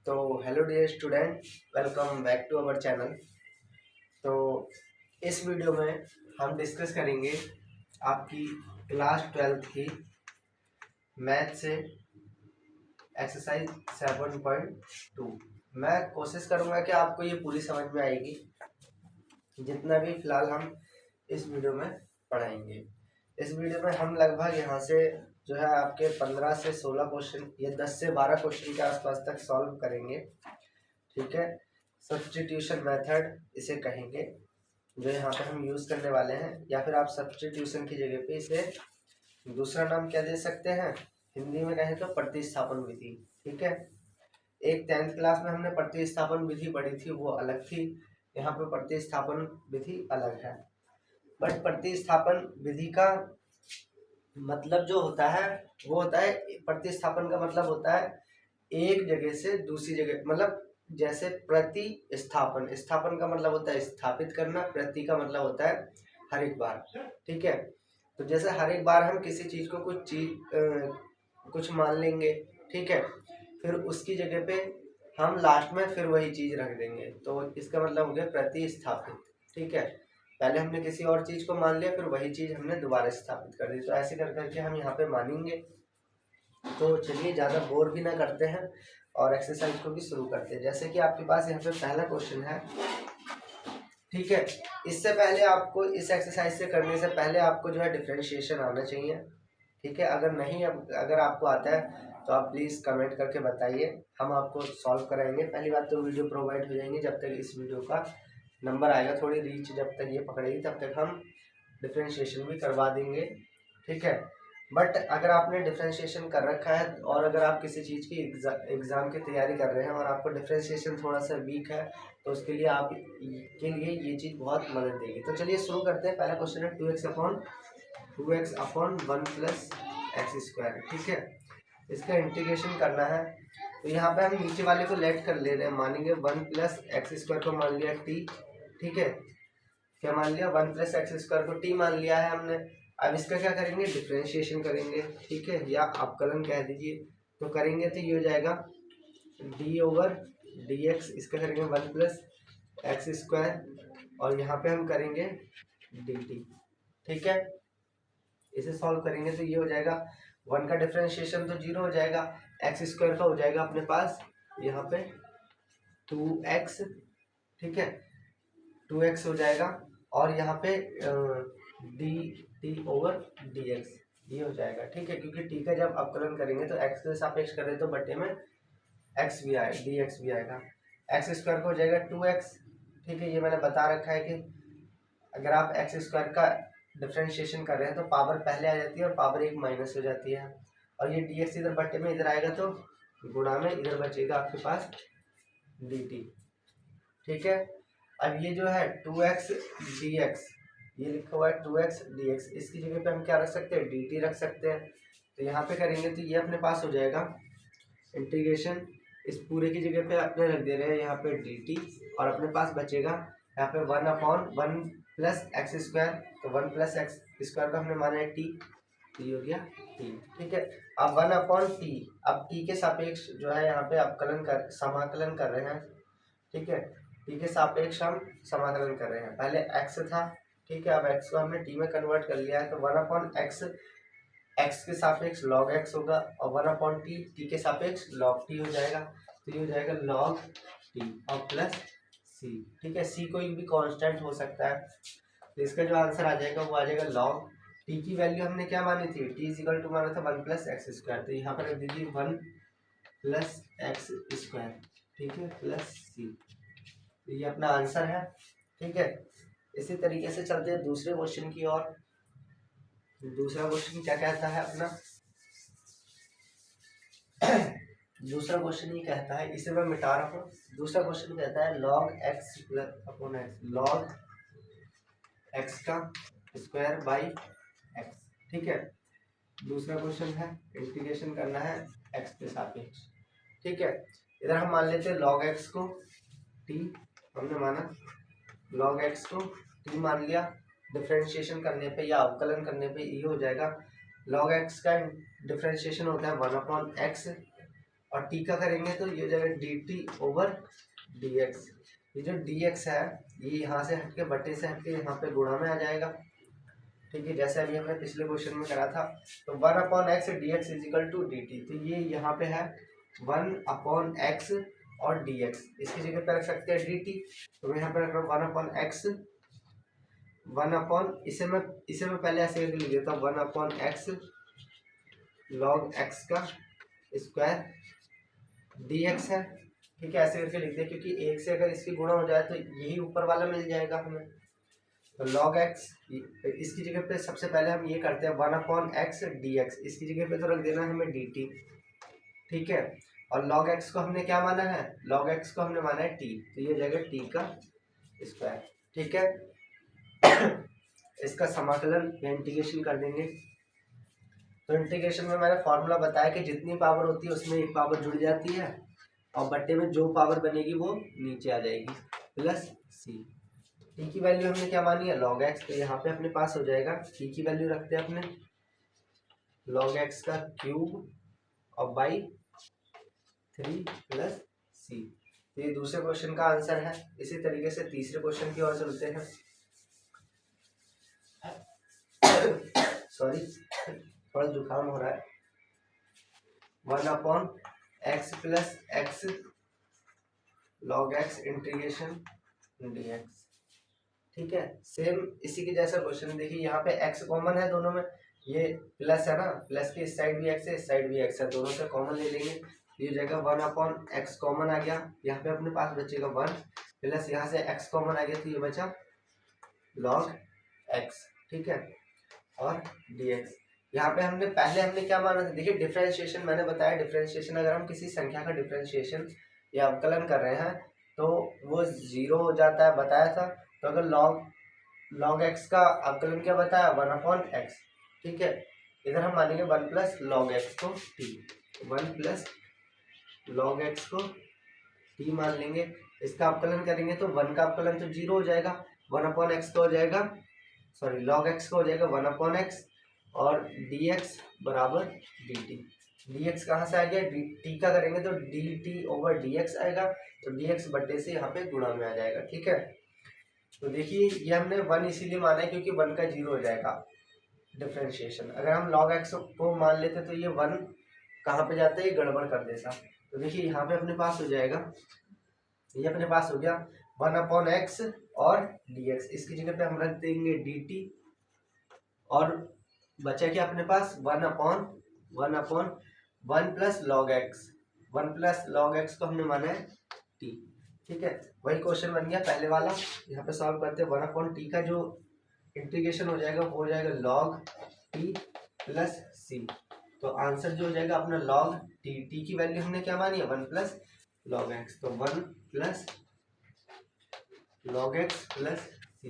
तो hello dear student, welcome back to our channel. तो इस वीडियो में हम डिस्कस करेंगे आपकी क्लास 12th की मैथ से एक्सरसाइज 7.2। मैं कोशिश करूंगा कि आपको ये पूरी समझ में आएगी जितना भी फिलहाल हम इस वीडियो में पढ़ाएंगे। इस वीडियो में हम लगभग यहाँ से जो है आपके 15 से 16 क्वेश्चन या 10 से 12 क्वेश्चन के आसपास तक सॉल्व करेंगे। ठीक है, सब्स्टिट्यूशन मेथड इसे कहेंगे जो यहाँ पे हम यूज करने वाले हैं, या फिर आप सब्स्टिट्यूशन की जगह पे इसे दूसरा नाम क्या दे सकते हैं, हिंदी में कहें तो प्रतिस्थापन विधि। ठीक है, एक 10th क्लास में हमने प्रतिस्थापन विधि पढ़ी थी, वो अलग थी। यहाँ पे प्रतिस्थापन विधि अलग है। बट प्रतिस्थापन विधि का मतलब जो होता है वो होता है, प्रतिस्थापन का मतलब होता है एक जगह से दूसरी जगह, मतलब जैसे प्रतिस्थापन, स्थापन का मतलब होता है स्थापित करना, प्रति का मतलब होता है हर एक बार। ठीक है, तो जैसे हर एक बार हम किसी चीज को कुछ मान लेंगे, ठीक है, फिर उसकी जगह पे हम लास्ट में फिर वही चीज रख देंगे, तो इसका मतलब हो गया प्रतिस्थापित। ठीक है, पहले हमने किसी और चीज को मान लिया, फिर वही चीज हमने दोबारा स्थापित कर दी। तो ऐसे कर करके हम यहाँ पे मानेंगे। तो चलिए ज़्यादा बोर भी ना करते हैं और एक्सरसाइज को भी शुरू करते हैं। जैसे कि आपके पास यहाँ पे पहला क्वेश्चन है। ठीक है, इससे पहले आपको इस एक्सरसाइज से करने से पहले आपको जो है डिफरेंशिएशन आना चाहिए। ठीक है, अगर नहीं, अगर आपको आता है तो आप प्लीज़ कमेंट करके बताइए, हम आपको सॉल्व कराएंगे। पहली बात तो वीडियो प्रोवाइड हो जाएंगे, जब तक इस वीडियो का नंबर आएगा, थोड़ी रीच जब तक ये पकड़ेगी तब तक हम डिफरेंशिएशन भी करवा देंगे। ठीक है, बट अगर आपने डिफरेंशिएशन कर रखा है और अगर आप किसी चीज़ की एग्ज़ाम की तैयारी कर रहे हैं और आपको डिफरेंशिएशन थोड़ा सा वीक है, तो उसके लिए आप के लिए ये चीज़ बहुत मदद देगी। तो चलिए शुरू करते हैं। पहला क्वेश्चन है 2x upon 1 plus x square. ठीक है, इसका इंटीग्रेशन करना है। तो यहाँ पे हम नीचे वाले को लेट कर ले रहे हैं, मानेंगे 1 प्लस एक्स स्क्वायर को मान लिया t। ठीक है, क्या मान लिया, 1 प्लस एक्स स्क्वायर को t मान लिया है हमने। अब इसका क्या करेंगे, डिफरेंशिएशन करेंगे। ठीक है, या अवकलन कह दीजिए। तो करेंगे तो ये हो जाएगा d ओवर dx, इसका करेंगे 1 प्लस एक्स स्क्वायर और यहाँ पे हम करेंगे dt। ठीक है, इसे सॉल्व करेंगे तो ये हो जाएगा 1 का डिफरेंशिएशन तो 0 हो जाएगा, एक्स स्क्वायर का हो जाएगा अपने पास यहाँ पे 2x। ठीक है, 2x हो जाएगा और यहाँ पे डी ओवर dx ये हो जाएगा। ठीक है, क्योंकि t का जब अवकलन करेंगे तो x के सापेक्ष करें तो बटे में x भी आएगा, dx भी आएगा। एक्स स्क्वायर का हो जाएगा 2x। ठीक है, ये मैंने बता रखा है कि अगर आप एक्स स्क्वायर का डिफरेंशिएशन कर रहे हैं तो पावर पहले आ जाती है और पावर 1 माइनस हो जाती है, और ये dx इधर बटे में इधर आएगा तो गुणा में इधर बचेगा आपके पास dt। ठीक है, अब ये जो है 2x dx, ये लिखा हुआ है 2x dx, इसकी जगह पे हम क्या रख सकते हैं, dt रख सकते हैं। तो यहाँ पे करेंगे तो ये अपने पास हो जाएगा इंटीग्रेशन, इस पूरे की जगह पे अपने रख दे रहे हैं यहाँ पे dt, और अपने पास बचेगा यहाँ पे 1 अपॉन 1 प्लस एक्स स्क्वायर। तो 1 प्लस एक्स स्क्वायर का हमने माना है t, तो ये हो गया t। ठीक है, अब 1 अपॉन t, अब t के सापेक्ष जो है यहाँ पे अवकलन कर समाकलन कर रहे हैं। ठीक है, t के सापेक्ष हम समाकलन कर रहे हैं। पहले x था, ठीक है, अब x को हमने t में कन्वर्ट कर लिया है, तो 1 अपॉन x, x के सापेक्ष log x होगा, और 1 अपॉन t, t के सापेक्ष log t हो जाएगा। तो ये हो जाएगा log t और प्लस c। ठीक है, c कोई भी कांस्टेंट हो सकता है, तो इसका जो आंसर आ जाएगा वो आ जाएगा log t की वैल्यू हमने क्या मानी थी, t इज इक्वल टू माना था 1 प्लस एक्स स्क्वायर, तो यहाँ पर रख दीजिए 1 प्लस एक्स स्क्वायर। ठीक है, प्लस c, तो ये अपना आंसर है। ठीक है, इसी तरीके से चलते हैं दूसरे क्वेश्चन की ओर। दूसरा क्वेश्चन क्या कहता है अपना, दूसरा क्वेश्चन ये कहता है, इसे मैं मिटा रहा हूँ। दूसरा क्वेश्चन कहता है log x upon x, log x का स्क्वायर बाई x। ठीक है, दूसरा क्वेश्चन है, इंटीग्रेशन करना है x के सापेक्ष। ठीक है, इधर हम मान लेते हैं log x को t, हमने माना log x को t मान लिया, डिफरेंशिएशन करने पे या अवकलन करने पे ये हो जाएगा। log x का डिफरेंशिएशन होता है 1 अपॉन एक्स, और टी का करेंगे तो ये हो जाएगा D T over D x. ये जो डी एक्स है ये यहाँ से हटके बटे से हटके यहाँ पे गुणा में आ जाएगा। ठीक है, जैसे अभी हमने पिछले क्वेश्चन में करा था। तो 1/x D X is equal to D T, तो ये यहाँ पे है 1/x और डी एक्स, इसकी जगह पे रख सकते हैं डी टी। तो मैं यहाँ पे रख रहा हूँ 1/x, इसे मैं पहले ऐसे करके लिख देता हूँ 1/x log x का स्क्वायर डी एक्स है। ठीक है, ऐसे करके लिख दिया, क्योंकि एक से अगर इसकी गुणा हो जाए तो यही ऊपर वाला मिल जाएगा हमें। तो log x, इसकी जगह पे सबसे पहले हम ये करते हैं 1/x dx, इसकी जगह पे तो रख देना हमें dt। ठीक है, और log x को हमने क्या माना है, log x को हमने माना है t, तो ये हो जाएगा t का स्क्वायर। ठीक है, इसका समाकलन या इंटीग्रेशन कर देंगे। तो इंटीग्रेशन में मैंने फॉर्मूला बताया कि जितनी पावर होती है उसमें एक पावर जुड़ जाती है और बट्टे में जो पावर बनेगी वो नीचे आ जाएगी, प्लस सी। टी की वैल्यू हमने क्या मानी है, log x, तो यहाँ पे अपने पास हो जाएगा टी की वैल्यू रखते हैं अपने log x का क्यूब और बाई 3 प्लस सी। तो ये दूसरे क्वेश्चन का आंसर है। इसी तरीके से तीसरे क्वेश्चन की ओर चलते हैं। सॉरी, थोड़ा जुकाम हो रहा है। 1/x plus x log x integration dx। ठीक है, सेम इसी के जैसा क्वेश्चन देखिए, यहाँ पे x कॉमन है दोनों में, ये प्लस है ना, प्लस की इस साइड भी x है, इस साइड भी x है, दोनों से कॉमन ले लेंगे। ये जाएगा 1/x कॉमन आ गया, यहाँ पे अपने पास बचेगा 1 प्लस यहाँ से x कॉमन आ गया, तो ये बचा log x। ठीक है, और dx। यहाँ पे हमने क्या माना था, देखिए डिफरेंशिएशन मैंने बताया, डिफरेंशिएशन अगर हम किसी संख्या का डिफरेंशिएशन या अवकलन कर रहे हैं तो वो 0 हो जाता है, बताया था। तो अगर log x का अवकलन क्या बताया, 1/x। ठीक है, इधर हम मानेंगे 1 प्लस log x को t, 1 प्लस log x को t मान लेंगे। इसका अवकलन करेंगे तो 1 का अवकलन तो 0 हो जाएगा, 1/x का हो जाएगा, सॉरी log x का हो जाएगा 1/x और dx बराबर dt। dx कहाँ से आ गया, t का करेंगे तो dt ओवर dx आएगा, तो dx बट्टे से यहाँ पे गुणा में आ जाएगा। ठीक है, तो देखिए ये हमने 1 इसीलिए माना है क्योंकि 1 का 0 हो जाएगा डिफरेंशिएशन। अगर हम log x को मान लेते तो ये 1 कहाँ पे जाता है, ये गड़बड़ कर देता। तो देखिए यहाँ पे अपने पास हो जाएगा, ये अपने पास हो गया 1/x और dx, इसकी जगह पे हम रख देंगे dt और बचा क्या अपने पास 1 plus log x, 1 plus log x को हमने माना है t। ठीक है, वही क्वेश्चन बन गया पहले वाला। यहाँ पे सॉल्व करते हैं, 1/t का जो इंटीग्रेशन हो जाएगा वो हो जाएगा log t प्लस c। तो आंसर जो हो जाएगा अपना log t की वैल्यू हमने क्या मानी है 1 प्लस log x, तो 1 plus log x plus c,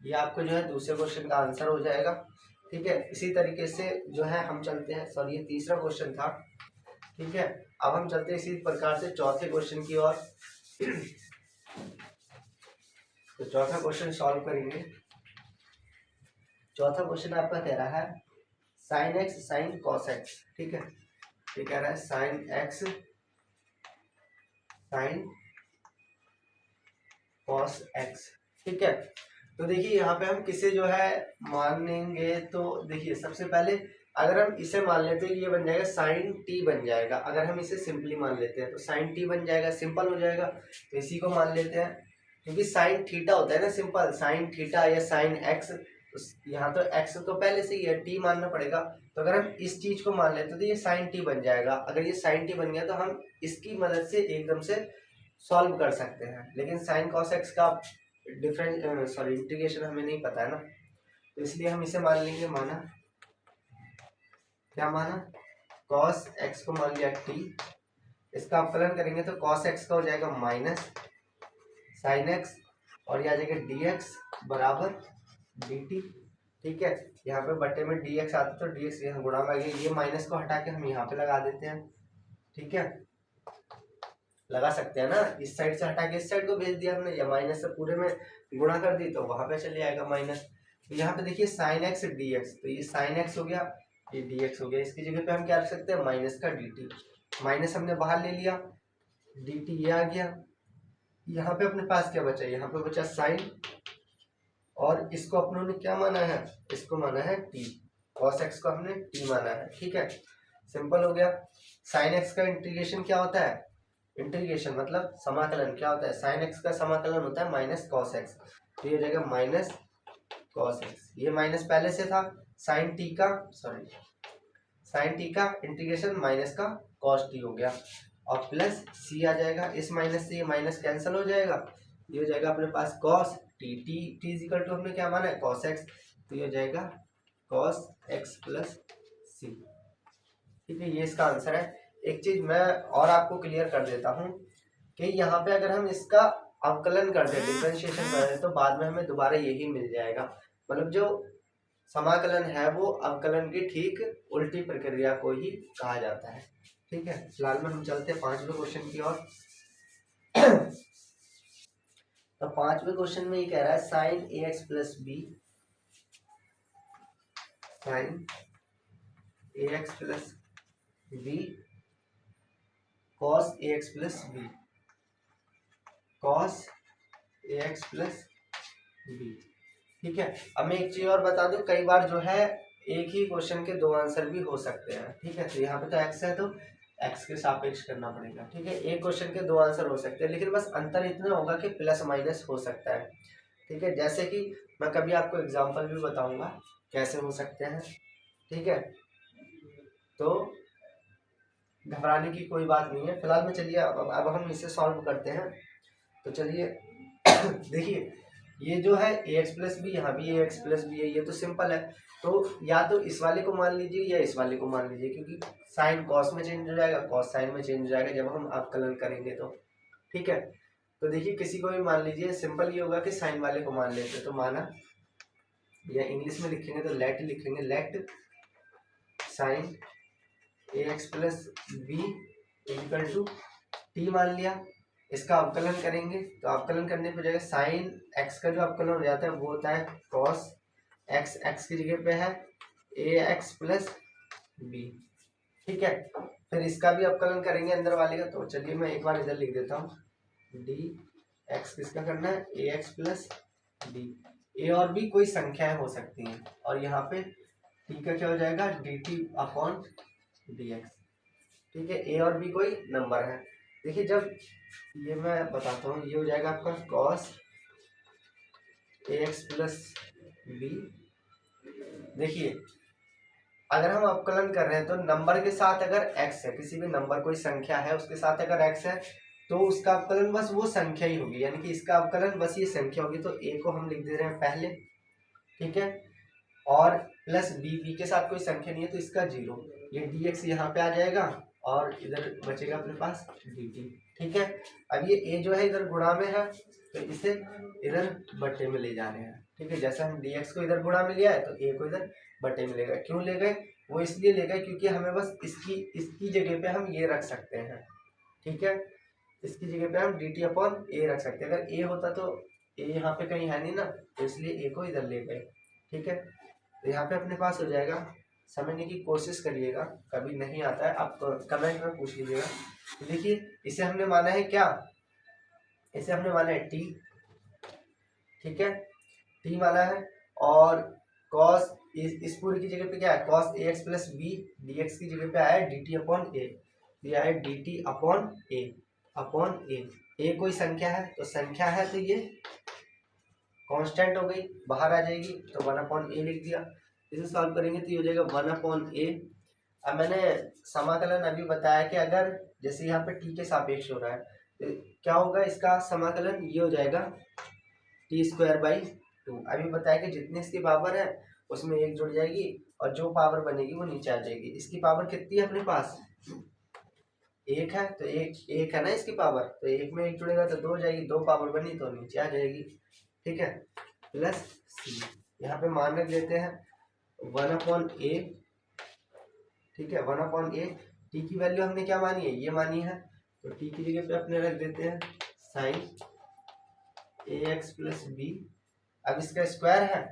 ये आपको जो है दूसरे क्वेश्चन का आंसर हो जाएगा। ठीक है, इसी तरीके से जो है हम चलते हैं, सॉरी ये तीसरा क्वेश्चन था। ठीक है, अब हम चलते हैं इसी प्रकार से चौथे क्वेश्चन की ओर। तो चौथा क्वेश्चन सॉल्व करेंगे। चौथा क्वेश्चन आपका कह रहा है sine x sine cos x. ठीक है, ये कह रहा है sine x sine cos x. ठीक है, तो देखिए यहाँ पे हम किसे जो है मानेंगे, तो देखिए सबसे पहले अगर हम इसे मान लेते हैं ये बन जाएगा साइन टी बन जाएगा। अगर हम इसे सिंपली मान लेते हैं तो साइन टी बन जाएगा, सिंपल हो जाएगा, तो इसी को मान लेते हैं। क्योंकि साइन थीटा होता है ना सिंपल, साइन थीटा या साइन एक्स, तो यहाँ तो एक्स तो पहले से ही है, टी मानना पड़ेगा। तो अगर हम इस चीज को मान लेते तो ये साइन टी बन जाएगा। अगर ये साइन टी बन गया तो हम इसकी मदद से एकदम से सॉल्व कर सकते हैं, लेकिन साइन कॉस एक्स का डिफरेंस सॉरी इंटीग्रेशन हमें नहीं पता है ना, तो इसलिए हम इसे मान लेंगे, माना क्या माना, कॉस एक्स को मान लिया टी। इसका अवकलन करेंगे तो कॉस एक्स का हो जाएगा माइनस साइन एक्स और यह आ जाएगा डी एक्स बराबर डी टी। ठीक है, यहाँ पे बट्टे में डी एक्स आता तो डी एक्स यहाँ गुणा में आ गया, ये माइनस को हटा के हम यहाँ पे लगा देते हैं। ठीक है, लगा सकते हैं ना, इस साइड से हटा के इस साइड को भेज दिया हमने, या माइनस से पूरे में गुणा कर दी तो वहां पे चले आएगा माइनस। तो यहाँ पे देखिए साइन एक्स डी एक्स, तो ये साइन एक्स हो गया ये डी एक्स हो गया। इसकी जगह पे हम क्या रख सकते हैं, माइनस का डी टी। माइनस हमने बाहर ले लिया, डी टी ये आ गया। यहाँ पे अपने पास क्या बचा, यहाँ पे बचा साइन, और इसको अपनों ने क्या माना है, इसको माना है टी। कॉस एक्स को हमने टी माना है। ठीक है, सिंपल हो गया। साइन एक्स का इंटीग्रेशन क्या होता है, इंटीग्रेशन मतलब समाकलन क्या होता है, साइन एक्स का समाकलन होता है माइनस कॉस एक्स। तो ये हो जाएगा माइनस कॉस एक्स, ये माइनस पहले से था, साइन टी का साइन टी का इंटीग्रेशन माइनस का कॉस टी हो गया, और प्लस सी आ जाएगा। इस माइनस से ये माइनस कैंसिल हो जाएगा, ये हो जाएगा अपने पास cos t. T is equal to हमने क्या माना है, कॉस एक्स। तो ये हो जाएगा कॉस एक्स प्लस सी। ठीक है, ये इसका आंसर है। एक चीज मैं और आपको क्लियर कर देता हूँ कि यहाँ पे अगर हम इसका अवकलन कर दे, डिफरेंशिएशन कर दे, तो बाद में हमें दोबारा यही मिल जाएगा। मतलब जो समाकलन है वो अवकलन की ठीक उल्टी प्रक्रिया को ही कहा जाता है। ठीक है, फिलहाल में हम चलते हैं पांचवें क्वेश्चन की ओर। तो पांचवें क्वेश्चन में ये कह रहा है sign A x plus B, sign A x plus B cos a x plus B, cos a x plus B. ठीक है, अब मैं एक चीज और बता दूं, कई बार जो है एक ही क्वेश्चन के दो आंसर भी हो सकते हैं। ठीक है, तो यहाँ पे तो एक्स है तो एक्स के सापेक्ष करना पड़ेगा। ठीक है, एक क्वेश्चन के दो आंसर हो सकते हैं, लेकिन बस अंतर इतना होगा कि प्लस माइनस हो सकता है। ठीक है, जैसे कि मैं कभी आपको एग्जाम्पल भी बताऊंगा कैसे हो सकते हैं। ठीक है, तो घबराने की कोई बात नहीं है। फिलहाल में चलिए अब हम इसे सॉल्व करते हैं। तो चलिए देखिए, ये जो है ए एक्स प्लस बी, यहाँ भी ए एक्स प्लस बी है, ये तो सिंपल है। तो या तो इस वाले को मान लीजिए या इस वाले को मान लीजिए, क्योंकि साइन कॉस में चेंज हो जाएगा, कॉस साइन में चेंज हो जाएगा जब हम अवकलन करेंगे तो। ठीक है, तो देखिए किसी को भी मान लीजिए, सिंपल ये होगा कि साइन वाले को मान लेते, तो माना, या इंग्लिश में लिखेंगे तो लेट लिखेंगे, let sign A x plus B equal to T मान लिया। इसका अवकलन करेंगे तो अवकलन करने पे जाएगा साइन एक्स का जो अवकलन हो जाता है वो होता है कॉस एक्स, एक्स की जगह पे है ए एक्स प्लस बी। ठीक है, फिर इसका भी अवकलन करेंगे अंदर वाले का। तो चलिए मैं एक बार इधर लिख देता हूँ, डी एक्स किसका करना है, ए एक्स प्लस बी। ए और बी कोई संख्याएं हो सकती हैं, और यहाँ पे टी का क्या हो जाएगा, D T upon D x. ठीक है, ए और बी कोई नंबर है। देखिए जब ये मैं बताता हूँ, ये हो जाएगा आपका cos a x plus B. देखिए अगर हम अवकलन कर रहे हैं तो नंबर के साथ अगर एक्स है, किसी भी नंबर कोई संख्या है उसके साथ अगर एक्स है तो उसका अवकलन बस वो संख्या ही होगी, यानी कि इसका अवकलन बस ये संख्या होगी। तो ए को हम लिख दे रहे हैं पहले, ठीक है, और प्लस बी, बी के साथ कोई संख्या नहीं है तो इसका जीरो, ये डी एक्स यहाँ पे आ जाएगा, और इधर बचेगा अपने पास डी टी। ठीक है, अब ये ए जो है इधर गुणा में है तो इसे इधर बट्टे में ले जा रहे हैं। ठीक है, जैसे हम डी एक्स को इधर गुणा में लिया है तो ए को इधर बट्टे में ले गए। क्यों ले गए, वो इसलिए ले गए क्योंकि हमें बस इसकी जगह पे हम ये रख सकते हैं। ठीक है, इसकी जगह पे हम डी टी अपॉन ए रख सकते हैं। अगर ए होता तो ए यहाँ पे कहीं है नहीं ना, तो इसलिए ए को इधर ले गए। ठीक है, तो यहाँ पे अपने पास हो जाएगा, समझने की कोशिश करिएगा, कभी नहीं आता है आप कमेंट में पूछ लीजिएगा। तो देखिए इसे हमने माना है क्या, इसे हमने माना है टी। ठीक है, टी माना है, और कॉस इस पूरी की जगह पे क्या है, cos a x plus b, d x की जगह पे आया है डी टी अपॉन ए, दिया है डी टी अपॉन ए, अपॉन ए। ए कोई संख्या है तो संख्या है तो ये कांस्टेंट हो गई, बाहर आ जाएगी तो 1 ए लिख दिया। इसे सॉल्व करेंगे तो ये हो जाएगा 1 ए। अब मैंने समाकलन अभी बताया कि अगर जैसे यहाँ पे टी के सापेक्ष हो रहा है तो क्या होगा, इसका समाकलन ये हो जाएगा टी स्क्वायर बाई 2। अभी बताया कि जितनी इसकी पावर है उसमें एक जुड़ जाएगी, और जो पावर बनेगी वो नीचे आ जाएगी। इसकी पावर कितनी है अपने पास, एक है, तो एक है ना इसकी पावर, तो एक में एक जुड़ेगा तो 2 हो जाएगी, 2 पावर बनी तो नीचे आ जाएगी। ठीक है, प्लस सी, यहाँ पे मान रख लेते हैं 1 ए। ठीक है, 1 ए, टी की वैल्यू हमने क्या मानी है, ये मानी है, तो टी की जगह पे अपने रख देते हैं sign A x plus B. अब इसका स्क्वायर है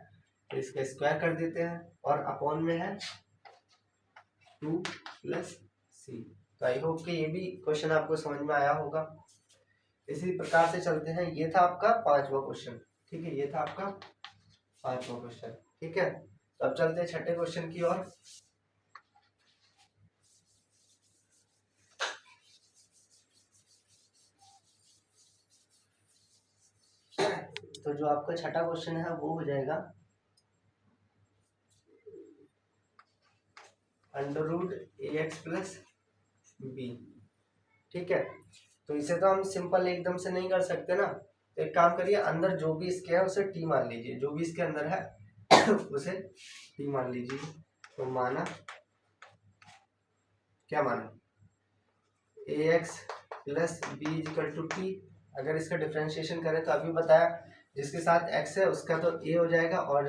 तो इसका स्क्वायर कर देते हैं, और अपॉन में है 2 प्लस सी। तो आई होप कि ये भी क्वेश्चन आपको समझ में आया होगा। इसी प्रकार से चलते हैं। ये था आपका 5वां क्वेश्चन, ठीक है, ये था आपका 5वां क्वेश्चन, ठीक है। तो अब चलते हैं 6ठे क्वेश्चन की ओर। तो जो आपका 6ठा क्वेश्चन है वो हो जाएगा अंडर रूट ए एक्स प्लस बी, ठीक है। तो इसे तो हम सिंपल एकदम से नहीं कर सकते ना, तो एक काम करिए, अंदर जो भी इसके है उसे टी मान लीजिए, जो भी इसके अंदर है उसे टी मान लीजिए। तो माना, क्या माना, a x plus b is equal to t. अगर इसका डिफ्रेंशिएशन करें तो अभी बताया, जिसके साथ x है उसका तो a हो जाएगा, और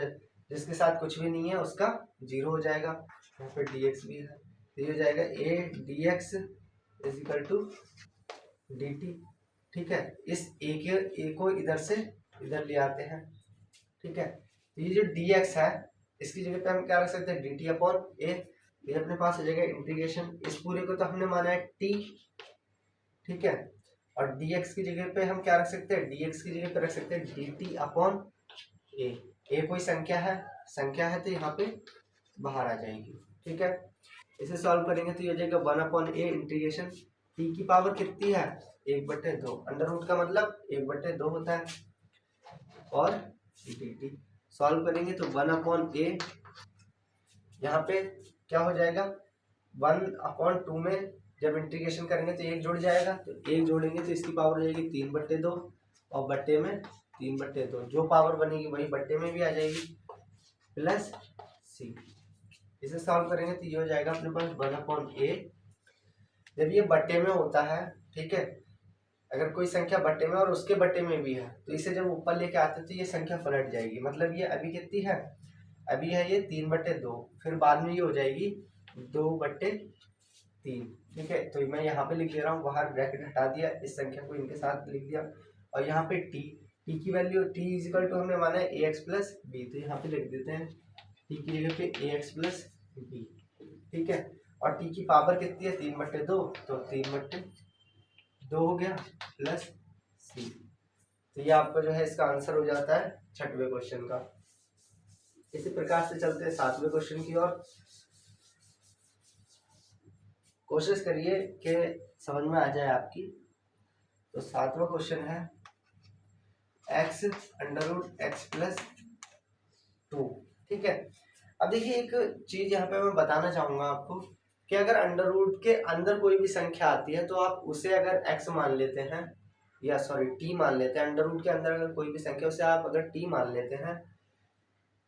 जिसके साथ कुछ भी नहीं है उसका 0 हो जाएगा। यहाँ पे dx भी है, तो ये हो जाएगा a dx is equal to dt, ठीक है। इस a को इधर से इधर ले आते हैं, ठीक है। तो ये जो dx है इसकी जगह पे हम क्या रख सकते हैं, dt अपॉन a। ये अपने पास हो जाएगा इंटीग्रेशन, इस पूरे को तो हमने माना है t, ठीक है। और dx की जगह पे हम क्या रख सकते हैं, dx की जगह पे रख सकते हैं dt अपॉन a। a कोई संख्या है तो यहाँ पे बाहर आ जाएगी, ठीक है। इसे सॉल्व करेंगे तो ये हो जाएगा 1 अपॉन a इंटीग्रेशन t की पावर कितनी है, 1/2। अंडर रूट का मतलब 1/2 होता है, और dt सॉल्व करेंगे तो 1 अपॉन a, यहाँ पे क्या हो जाएगा, 1/2 में जब इंटीग्रेशन करेंगे तो 1 जुड़ जाएगा, तो 1 जोड़ेंगे तो इसकी पावर हो जाएगी 3/2, और बट्टे में 3/2, जो पावर बनेगी वही बट्टे में भी आ जाएगी, प्लस सी। इसे सॉल्व करेंगे तो ये हो जाएगा अपने पास 1 अपॉन a। जब ये बट्टे में होता है, ठीक है, अगर कोई संख्या बट्टे में और उसके बट्टे में भी है तो इसे जब ऊपर लेके आते तो ये संख्या पलट जाएगी। मतलब ये अभी कितनी है, अभी है ये 3/2, फिर बाद में ये हो जाएगी 2/3, ठीक है। तो मैं यहाँ पे लिख दे रहा हूँ, बाहर ब्रैकेट हटा दिया, इस संख्या को इनके साथ लिख दिया, और यहाँ पे t की वैल्यू t इजिकल टू हमने माना है ax प्लस बी, तो यहाँ पे लिख देते हैं t की जगह पे ax प्लस बी, ठीक है। और t की पावर कितनी है, 3/2, तो 3/2 हो गया, प्लस सी। तो ये आपका जो है इसका आंसर हो जाता है 6वें क्वेश्चन का। इसी प्रकार से चलते हैं 7वें क्वेश्चन की ओर। कोशिश करिए कि समझ में आ जाए आपकी। तो 7वां क्वेश्चन है x under root X plus 2, ठीक है। अब देखिए एक चीज यहाँ पे मैं बताना चाहूंगा आपको कि अगर अंडर रूट के अंदर कोई भी संख्या आती है तो आप उसे अगर x मान लेते हैं, या सॉरी t मान लेते हैं, अंडर रूट के अंदर अगर कोई भी संख्या उसे आप अगर t मान लेते हैं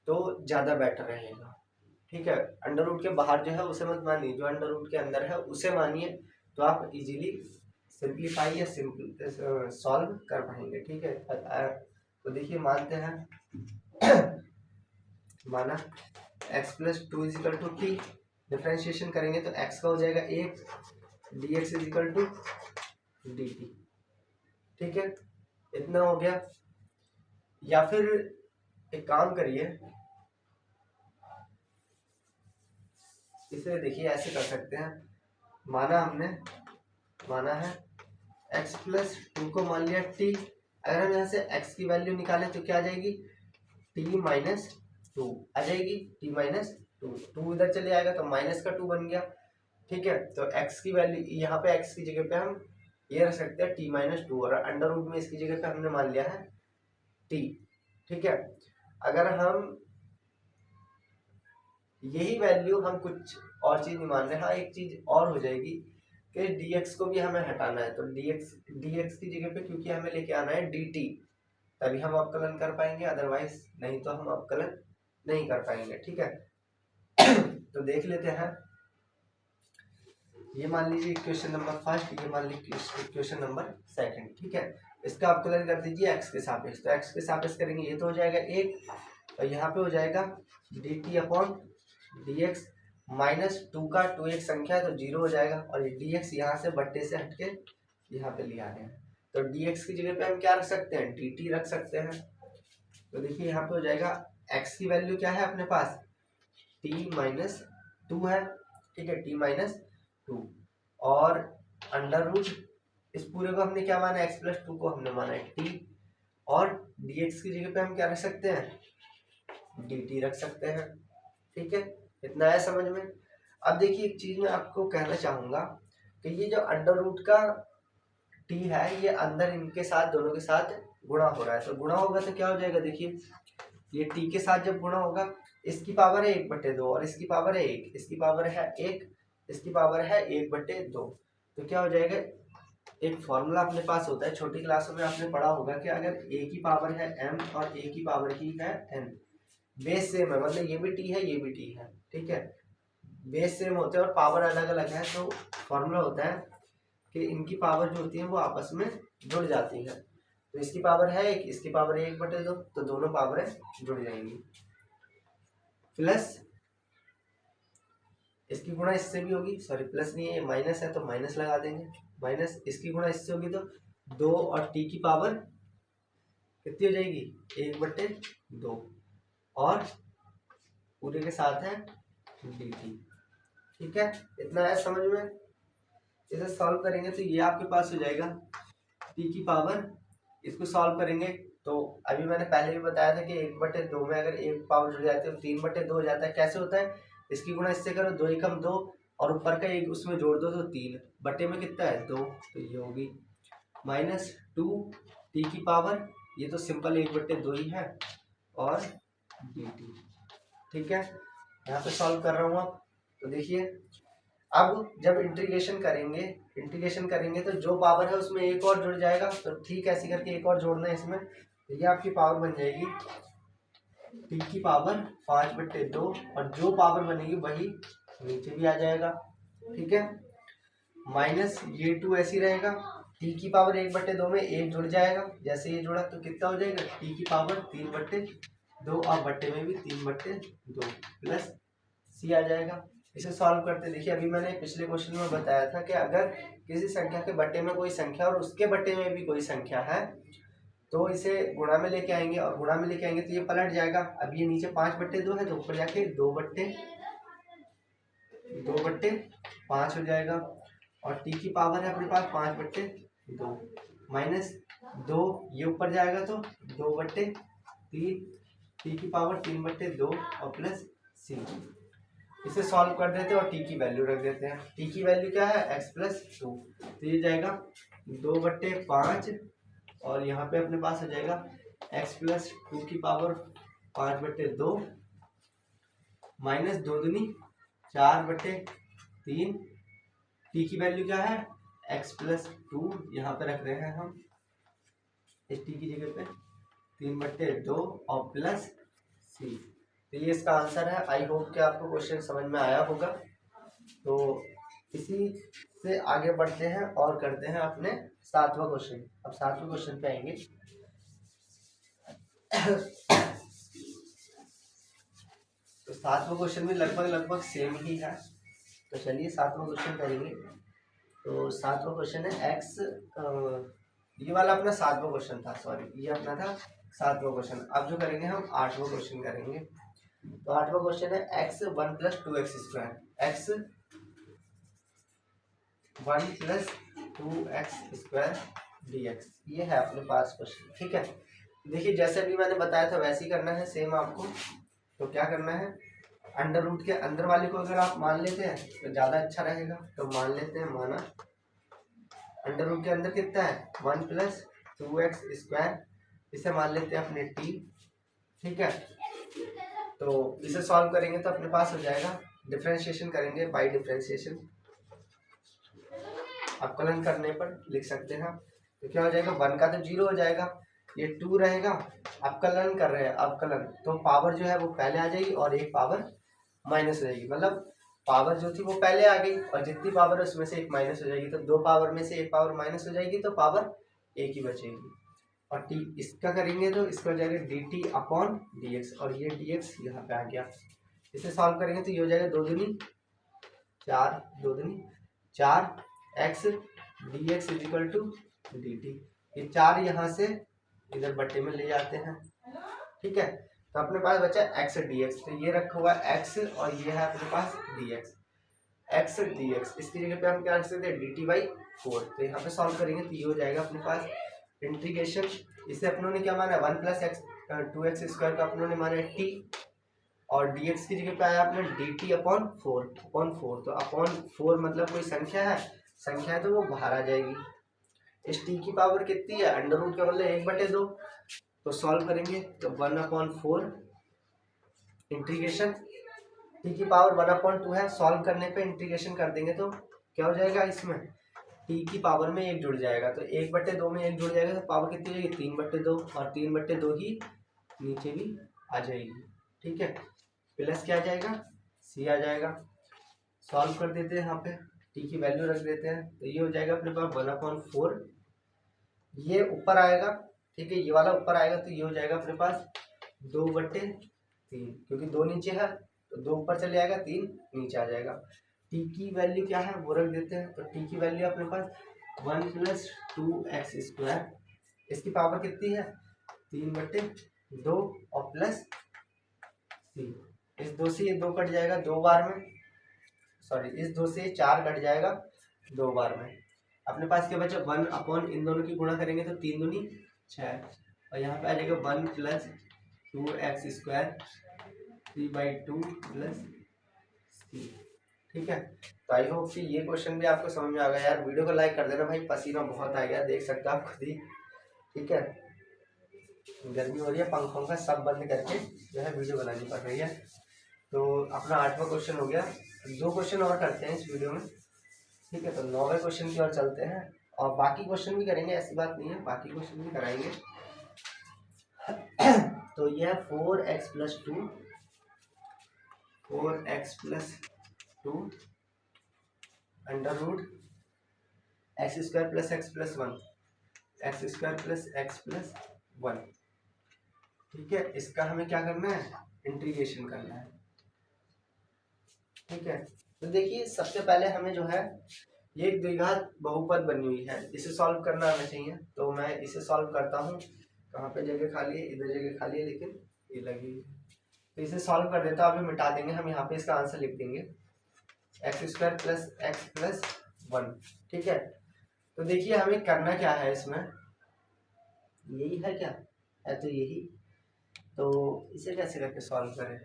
तो ज्यादा बेटर रहेगा, ठीक है। अंडर रूट के बाहर जो है उसे मत मानिए, जो अंडर रूट के अंदर है उसे मानिए, तो आप इजीली सिंप्लीफाई या सिंपल सॉल्व कर पाएंगे, ठीक है। तो देखिए मानते हैं माना x plus 2 is equal to T, differentiation करेंगे तो x का हो जाएगा 1, dx इजिकल टू dt, ठीक है। इतना हो गया। या फिर एक काम करिए, इसे देखिए ऐसे कर सकते हैं, माना है x प्लस 2 को मान लिया t। अगर हम यहाँ से x की वैल्यू निकालें तो क्या आ जाएगी, t माइनस 2 आ जाएगी, t माइनस 2 इधर चले आएगा तो माइनस का 2 बन गया, ठीक है। तो x की वैल्यू यहाँ पे x की जगह पे हम ये रख सकते हैं t माइनस 2, और अंडर रूट में इसकी जगह पे हमने मान लिया है t, ठीक है। अगर हम यही वैल्यू हम कुछ और चीज नहीं मान रहे, हाँ एक चीज और हो जाएगी कि dx को भी हमें हटाना है, तो dx की जगह पे क्योंकि हमें लेके आना है dt, तभी हम अवकलन कर पाएंगे, अदरवाइज नहीं तो हम अवकलन नहीं कर पाएंगे, ठीक है। तो देख लेते हैं, ये मान लीजिए इक्वेशन नंबर फर्स्ट, ये मान लीजिए इक्वेशन नंबर सेकंड, ठीक है। इसका अवकलन कर दीजिए x के सापेक्ष, तो x के सापेक्ष करेंगे ये तो हो जाएगा 1, और यहाँ पे हो जाएगा dt अपॉन dx, माइनस 2 का 2 एक संख्या है तो 0 हो जाएगा, और ये dx यहाँ से बट्टे से हटके यहाँ पे ले आ रहे हैं, तो dx की जगह पे हम क्या रख सकते हैं, dt रख सकते हैं। तो देखिए यहाँ पे हो जाएगा x की वैल्यू क्या है अपने पास, t माइनस 2 है, ठीक है, t माइनस 2। और अंडर रूट इस पूरे को हमने क्या माना है, x प्लस 2 को हमने माना है t, और dx की जगह पे हम क्या रख सकते हैं, dt रख सकते हैं। ठीक है, इतना है समझ में। अब देखिए एक चीज मैं आपको कहना चाहूंगा कि ये जो अंडर रूट का t है, ये अंदर इनके साथ दोनों के साथ गुणा हो रहा है, तो गुणा होगा तो क्या हो जाएगा, देखिए ये t के साथ जब गुणा होगा, इसकी पावर है 1/2 और इसकी पावर है 1, इसकी पावर है 1, इसकी पावर है 1/2, तो क्या हो जाएगा, एक फॉर्मूला अपने पास होता है, छोटी क्लासों में आपने पढ़ा होगा कि अगर a की पावर है m और a की पावर की है n, बेस सेम है, मतलब ये भी t है ये भी t है, ठीक है, बेस सेम होते हैं और पावर अलग अलग है, तो फॉर्मूला होता है कि इनकी पावर जो होती है वो आपस में जुड़ जाती है, तो इसकी पावर है 1, इसकी पावर है 1/2, तो दोनों पावरें जुड़ जाएंगी, प्लस इसकी गुणा इससे भी होगी, सॉरी प्लस नहीं है, ये माइनस है तो माइनस लगा देंगे, माइनस इसकी गुणा इससे होगी तो 2 और t की पावर कितनी हो जाएगी, 1/2, और पूरे के साथ है dt। ठीक है, इतना है समझ में। इसे सॉल्व करेंगे तो ये आपके पास हो जाएगा t की पावर, इसको सॉल्व करेंगे तो अभी मैंने पहले भी बताया था कि 1/2 में अगर एक पावर जुड़ जाती है तो 3/2 हो जाता है। कैसे होता है, इसकी गुणा इससे करो, 2 एकम 2 और ऊपर का एक उसमें जोड़ दो तो 3 बटे में कितना है 2, तो ये होगी -2 t की पावर, ये तो सिंपल 1/2 ही है, और dt। ठीक है, यहाँ पे सॉल्व कर रहा हूँ आप, तो देखिए अब जब इंटीग्रेशन करेंगे तो जो पावर है उसमें एक और जुड़ जाएगा, तो ठीक ऐसे करके एक और जोड़ना है इसमें, तो ये आपकी पावर बन जाएगी t की पावर 5/2, और जो पावर बनेगी वही नीचे भी आ जाएगा। ठीक है, माइनस ये 2 ऐसे ही रहेगा, t की पावर 1/2 में एक जुड़ जाएगा, जैसे ये जुड़ा तो कितना हो जाएगा, t की पावर 3/2 और बट्टे में भी 3/2 प्लस c आ जाएगा। इसे सॉल्व करते देखिए, अभी मैंने पिछले क्वेश्चन में बताया था कि अगर किसी संख्या के बट्टे में कोई संख्या और उसके बट्टे में भी कोई संख्या है तो इसे गुणा में लेके आएंगे, और गुणा में लेके आएंगे तो ये पलट जाएगा। अब ये नीचे 5/2 है तो ऊपर जाके 2/5 हो जाएगा, और t की पावर है अपने पास 5/2 माइनस 2, ये ऊपर जाएगा तो 2/3, t की पावर 3/2 और प्लस c। इसे सॉल्व कर देते हैं और t की वैल्यू रख देते हैं। t की वैल्यू क्या है, x प्लस 2, तो ये जाएगा 2/5, और यहाँ पे अपने पास हो जाएगा x प्लस 2 की पावर 5/2 माइनस 2 दूनी 4/3, t की वैल्यू क्या है, x प्लस 2, यहाँ पे रख रहे हैं हम इस t की जगह पे 3/2 और प्लस c। तो ये इसका आंसर है। आई होप कि आपको क्वेश्चन समझ में आया होगा। तो इसी से आगे बढ़ते हैं और करते हैं अपने 7वां क्वेश्चन। अब 7वें क्वेश्चन पे आएंगे। तो 7वां क्वेश्चन भी लगभग सेम ही है, तो चलिए 7वां क्वेश्चन करेंगे। तो 7वां क्वेश्चन है एक्स, ये वाला अपना 7वां क्वेश्चन था, सॉरी ये अपना था 7वां क्वेश्चन। अब जो करेंगे हम 8वां क्वेश्चन करेंगे। तो 8वां क्वेश्चन है x 1 + 2x², x 1 + 2x² dx, ये है अपने पास क्वेश्चन। ठीक है, देखिए जैसे भी मैंने बताया था वैसे ही करना है सेम आपको। तो क्या करना है, अंडर रूट के अंदर वाले को अगर आप मान लेते हैं तो ज़्यादा अच्छा रहेगा। तो मान लेते हैं, माना अंडर रूट के अंदर कितना है 1 + 2x², इसे मान लेते हैं अपने t। ठीक है, तो इसे सॉल्व करेंगे तो अपने पास हो जाएगा, डिफरेंशिएशन करेंगे बाय डिफरेंशिएशन, अवकलन करने पर लिख सकते हैं। तो क्या हो जाएगा, 1 का तो 0 हो जाएगा, ये 2 रहेगा, अवकलन कर रहे हैं अवकलन, तो पावर जो है वो पहले आ जाएगी और एक पावर माइनस हो जाएगी, मतलब पावर जो थी वो पहले आ गई और जितनी पावर है उसमें से एक माइनस हो जाएगी, तो 2 पावर में से एक पावर माइनस हो जाएगी तो पावर एक ही बचेगी। और t इसका करेंगे तो इसका हो जाएगा dt/dx, और ये dx यहाँ पे आ गया। इसे सॉल्व करेंगे तो ये हो जाएगा 2 दूनी 4, 2 दूनी 4 x dx = dt। ये 4 यहाँ से इधर बट्टे में ले जाते हैं। ठीक है, तो अपने पास बचा x dx, तो ये रखा हुआ x और ये है अपने पास dx। एक्स डी एक्स, इसकी जगह पे हम क्या लिख सकते हैं डी टी बाई 4। तो यहाँ पे सॉल्व करेंगे तो ये हो जाएगा अपने पास इंटीग्रेशन, इसे अपनों ने क्या माना 1 प्लस एक्स 2x स्क्वायर का अपनों ने माना है टी, और dx की जगह पे आया अपने dt अपॉन 4। तो अपॉन 4 मतलब कोई संख्या है तो वो बाहर आ जाएगी। इस t की पावर कितनी है, अंडर रूट का मतलब 1/2। तो सॉल्व करेंगे तो 1/4 इंटीग्रेशन t की पावर 1/2 है। सॉल्व करने पे इंटीग्रेशन कर देंगे तो क्या हो जाएगा, इसमें t की पावर में 1 जुड़ जाएगा, तो 1/2 में 1 जुड़ जाएगा तो पावर कितनी हो जाएगी 3/2, और 3/2 ही नीचे भी आ जाएगी। ठीक है, प्लस क्या आ जाएगा c आ जाएगा। सॉल्व कर देते हैं, यहाँ पे t की वैल्यू रख देते हैं, तो ये हो जाएगा अपने पास 1/4, ये ऊपर आएगा। ठीक है, ये वाला ऊपर आएगा तो ये हो जाएगा अपने पास 2/3, क्योंकि 2 नीचे है तो 2 ऊपर चले जाएगा, 3 नीचे आ जाएगा। t की वैल्यू क्या है वो रख देते हैं, तो t की वैल्यू अपने पास 1 + 2x², इसकी पावर कितनी है 3/2 और प्लस c। इस 2 से ये 2 कट जाएगा 2 बार में, सॉरी इस 2 से 4 कट जाएगा 2 बार में। अपने पास क्या बचा 1 अपॉन इन दोनों की गुणा करेंगे तो 3 दूनी 6, और यहाँ पे आ जाएगा 1 + 2x² 3/2 प्लस c। ठीक है, तो आई होप कि ये क्वेश्चन भी आपको समझ में आ गया। यार वीडियो को लाइक कर देना भाई, पसीना बहुत आ गया, देख सकते हो आप खुद ही। ठीक है, गर्मी हो रही है, पंखों का सब बंद करके जो है वीडियो बनानी पड़ रही है। तो अपना 8वां क्वेश्चन हो गया, 2 क्वेश्चन और करते हैं इस वीडियो में। ठीक है, तो 9वें क्वेश्चन की ओर चलते हैं, और बाकी क्वेश्चन भी करेंगे, ऐसी बात नहीं है, बाकी क्वेश्चन भी कराएंगे। तो यह है 4x + 2 under root x² + x + 1 x² + x + 1। ठीक है, इसका हमें क्या करना है, इंटीग्रेशन करना है। ठीक है, तो देखिए सबसे पहले हमें जो है ये एक द्विघात बहुपद बनी हुई है, इसे सॉल्व करना आना चाहिए। तो मैं इसे सॉल्व करता हूँ, कहाँ पे जगह खाली है, इधर जगह खाली है, लेकिन ये लगी है, तो इसे सॉल्व कर देता हूँ। अभी मिटा देंगे हम, यहाँ पे इसका आंसर लिख देंगे x² + x + 1। ठीक है, तो देखिए हमें करना क्या है, इसमें यही है, क्या है तो यही। तो इसे कैसे करके सॉल्व करें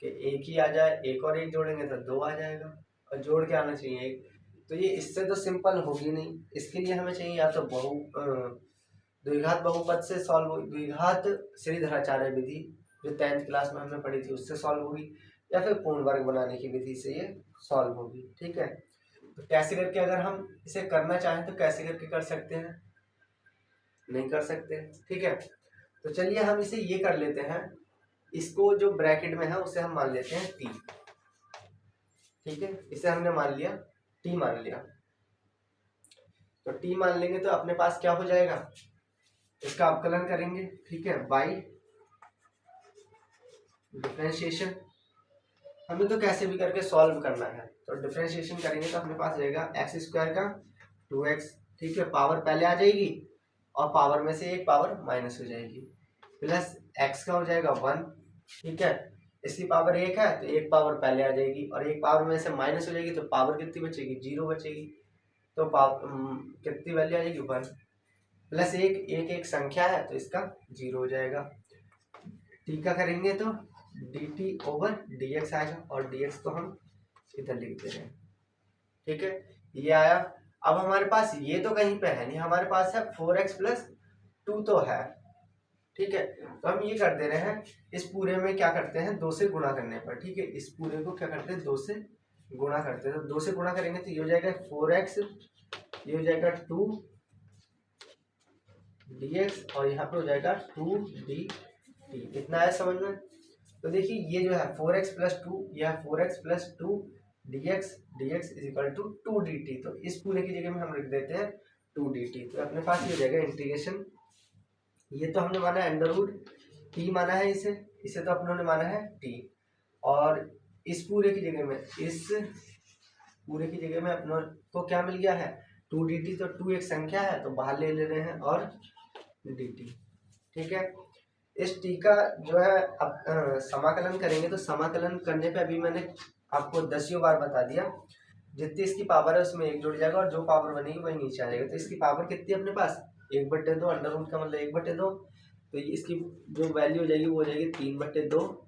कि एक ही आ जाए, एक और एक जोड़ेंगे तो 2 आ जाएगा, और जोड़ के आना चाहिए एक। तो ये इससे तो सिंपल होगी नहीं, इसके लिए हमें चाहिए या तो द्विघात बहुपद से सॉल्व होगी, द्विघात श्रीधराचार्य विधि जो 10th क्लास में हमने पढ़ी थी उससे सॉल्व होगी, या फिर पूर्ण वर्ग बनाने की विधि से ये सॉल्व होगी। ठीक है, तो कैसे करके अगर हम इसे करना चाहें तो कैसे करके कर सकते हैं, नहीं कर सकते। ठीक है, तो चलिए हम इसे ये कर लेते हैं, इसको जो ब्रैकेट में है उसे हम मान लेते हैं t। ठीक है, इसे हमने मान लिया t मान लिया, तो t मान लेंगे तो अपने पास क्या हो जाएगा, इसका अवकलन करेंगे। ठीक है, बाई डिफरेंशिएशन, हमें तो कैसे भी करके सॉल्व करना है, तो डिफरेंशिएशन करेंगे तो अपने पास रहेगा x² का 2x। ठीक है, पावर पहले आ जाएगी और पावर में से एक पावर माइनस हो जाएगी, प्लस x का हो जाएगा 1। ठीक है, इसकी पावर 1 है तो एक पावर पहले आ जाएगी, और एक पावर में से माइनस हो जाएगी तो पावर कितनी बचेगी 0 बचेगी, तो कितनी वैल्यू आ जाएगी 1, प्लस एक संख्या है तो इसका 0 हो जाएगा। टी का करेंगे तो dt/dx आएगा, और dx को हम इधर लिख दे रहे हैं। ठीक है, ये आया। अब हमारे पास ये तो कहीं पे है नहीं, हमारे पास है 4x + 2 तो है। ठीक है, तो हम ये कर दे रहे हैं, इस पूरे में क्या करते हैं 2 से गुणा करने पर। ठीक है, इस पूरे को क्या करते हैं 2 से गुणा करते हैं, तो 2 से गुणा करेंगे तो ये हो जाएगा 4x, ये हो जाएगा 2dx, और यहाँ पे हो जाएगा 2dt। इतना है समझ में। तो देखिए ये जो है 4x + 2, यह 4x + 2 dx = 2dt, तो इस पूरे की जगह में हम लिख देते हैं 2dt। तो अपने पास ये हो जाएगा इंटीग्रेशन, ये तो हमने माना है अंडर रूट t माना है, इसे तो अपनों ने माना है t, और इस पूरे की जगह में, इस पूरे की जगह में अपनों को क्या मिल गया है 2dt, तो 2 एक संख्या है तो बाहर ले रहे हैं, और dt। ठीक है, इस t का जो है अब समाकलन करेंगे, तो समाकलन करने पे अभी मैंने आपको 10 बार बता दिया। जितनी इसकी पावर है उसमें 1 जुड़ जाएगा और जो पावर बनेगी वही नीचे आ जाएगा। तो इसकी पावर कितनी है अपने पास 1/2, अंडर रूट का मतलब 1/2। तो इसकी जो वैल्यू हो जाएगी वो हो जाएगी 3/2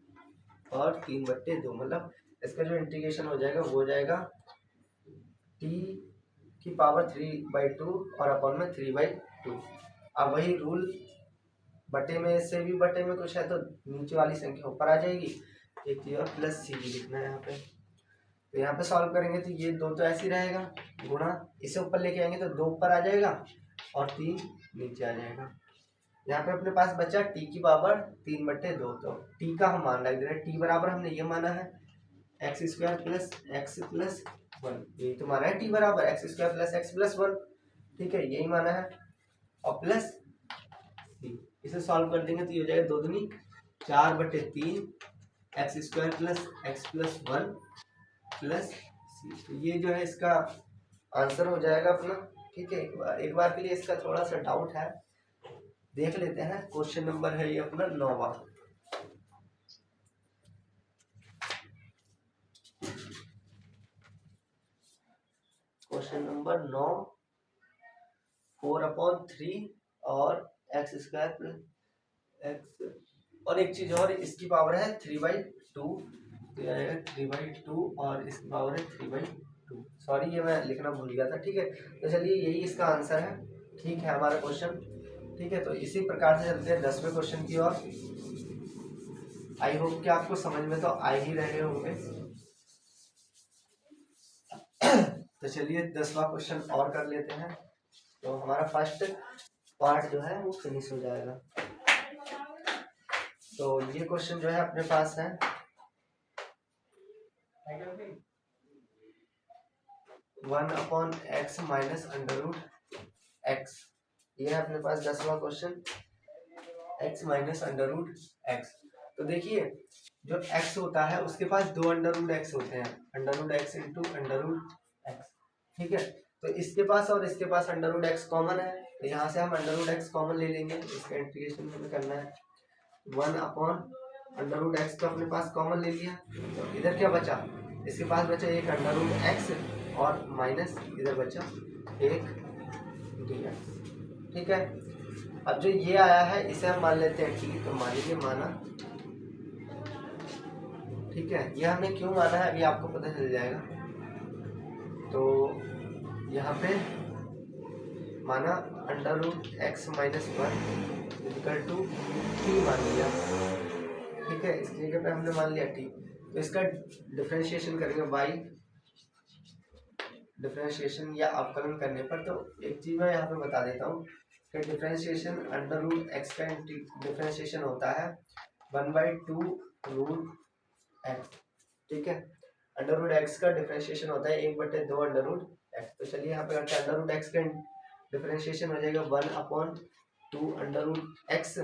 और 3/2, मतलब इसका जो इंटीग्रेशन हो जाएगा वो हो जाएगा t की पावर 3/2 और अपॉन में 3/2। अब वही रूल बटे में से भी बटे में कुछ है तो नीचे वाली संख्या ऊपर आ जाएगी। एक चीज और प्लस सी भी लिखना है यहाँ पे। तो यहाँ पे सॉल्व करेंगे तो ये 2 तो ऐसे ही रहेगा, गुणा इसे ऊपर लेके आएंगे तो 2 ऊपर आ जाएगा और 3 नीचे आ जाएगा। यहाँ पे अपने पास बचा t की पावर 3/2। तो t का हम मान रख दे रहे हैं, t बराबर हमने ये माना है x² प्लस x प्लस 1। यही तो माना है t बराबर x² प्लस x प्लस 1। ठीक है, यही माना है और प्लस c। इसे सॉल्व कर देंगे तो ये हो जाएगा 2 दूनी 4/3 x² plus x plus 1 plus c. तो ये जो है इसका आंसर हो जाएगा अपना। ठीक है, एक बार के लिए इसका थोड़ा सा डाउट है, देख लेते हैं। क्वेश्चन नंबर है ये अपना 9वां। क्वेश्चन नंबर 9, 4/3 और x² प्लस x और एक चीज और, इसकी पावर है 3/2। तो ये आएगा 3/2 और इसकी पावर है 3/2। सॉरी ये मैं लिखना भूल गया था। ठीक है, तो चलिए यही इसका आंसर है। ठीक है हमारा क्वेश्चन। ठीक है, तो इसी प्रकार से चलते हैं 10वें क्वेश्चन की ओर। आई होप कि आपको समझ में तो आ ही रहे होंगे। तो चलिए 10वां क्वेश्चन और कर लेते हैं, तो हमारा फर्स्ट पार्ट जो है वो फिनिश हो जाएगा। तो ये क्वेश्चन जो है अपने पास है 1/x minus under root x। ये है अपने पास 10वां question, x minus under root x। तो देखिए जो x होता है उसके पास 2 अंडर रूट x होते हैं, under root x into under root x। ठीक है, तो इसके पास और इसके पास अंडर रूट x कॉमन है, तो यहाँ से हम अंडर रूट x कॉमन ले लेंगे। इसका इंटीग्रेशन हमें करना है 1/√x तो अपने पास कॉमन ले लिया। तो इधर क्या बचा, इसके पास बचा एक √x और माइनस इधर बचा एक dx। ठीक है, अब जो ये आया है इसे हम मान लेते हैं t। तो मान लीजिए माना। ठीक है, ये हमने क्यों माना है अभी आपको पता चल जाएगा। तो यहाँ पे माना √x minus 1 equal to t मान लिया। ठीक है, इस जगह पे हमने मान लिया t। तो इसका डिफरेंशिएशन करेंगे y, डिफरेंशिएशन या अवकलन करने पर। तो एक चीज मैं यहाँ पे बता देता हूँ कि डिफरेंशिएशन √x का डिफरेंशिएशन होता है 1/2√x। ठीक है, √x का डिफरेंशिएशन होता है 1/2 √x। तो चलिए यहाँ पे √x का डिफरेंशिएशन हो जाएगा 1/2 √x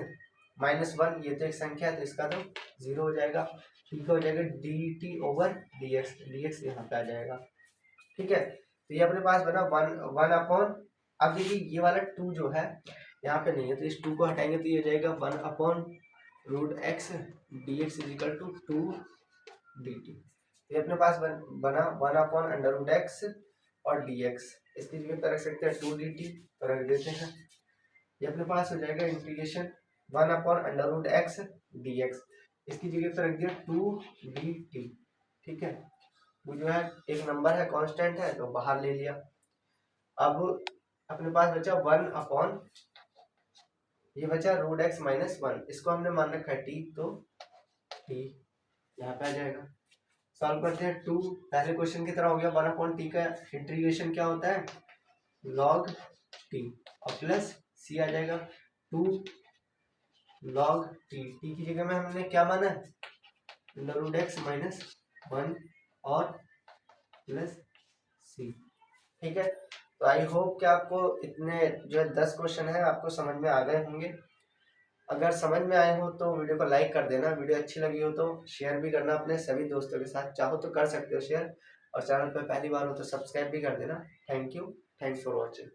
माइनस 1। ये तो एक संख्या है तो इसका तो 0 हो जाएगा। ठीक हो जाएगा dt/dx यहाँ पे आ जाएगा। ठीक है, तो ये अपने पास बना 1 अपॉन। अब देखिए ये वाला 2 जो है यहाँ पे नहीं है, तो इस 2 को हटाएंगे तो ये हो जाएगा 1/√x dx is equal to 2 dt। ये अपने पास बना 1/√x और dx। इसकी जगह पर रख सकते हैं 2 dt, तो रख देते हैं। ये अपने पास हो जाएगा इंटीग्रेशन 1/√x dx। इसकी जगह पर रख दिया 2 dt। ठीक है, वो जो है एक नंबर है कांस्टेंट है तो बाहर ले लिया। अब अपने पास बचा 1/, ये बचा √x माइनस 1। इसको हमने मान रखा है t, तो t यहाँ पे आ जाएगा। सॉल्व करते हैं 2 पहले क्वेश्चन की तरह हो गया। 1/t का इंटीग्रेशन क्या होता है log t और प्लस c आ जाएगा 2 log t। t की जगह में हमने क्या माना है √x माइनस 1 और प्लस c। ठीक है, तो आई होप कि आपको इतने जो है 10 क्वेश्चन है आपको समझ में आ गए होंगे। अगर समझ में आए हो तो वीडियो को लाइक कर देना, वीडियो अच्छी लगी हो तो शेयर भी करना अपने सभी दोस्तों के साथ, चाहो तो कर सकते हो शेयर, और चैनल पर पहली बार हो तो सब्सक्राइब भी कर देना। Thank you, thanks for watching.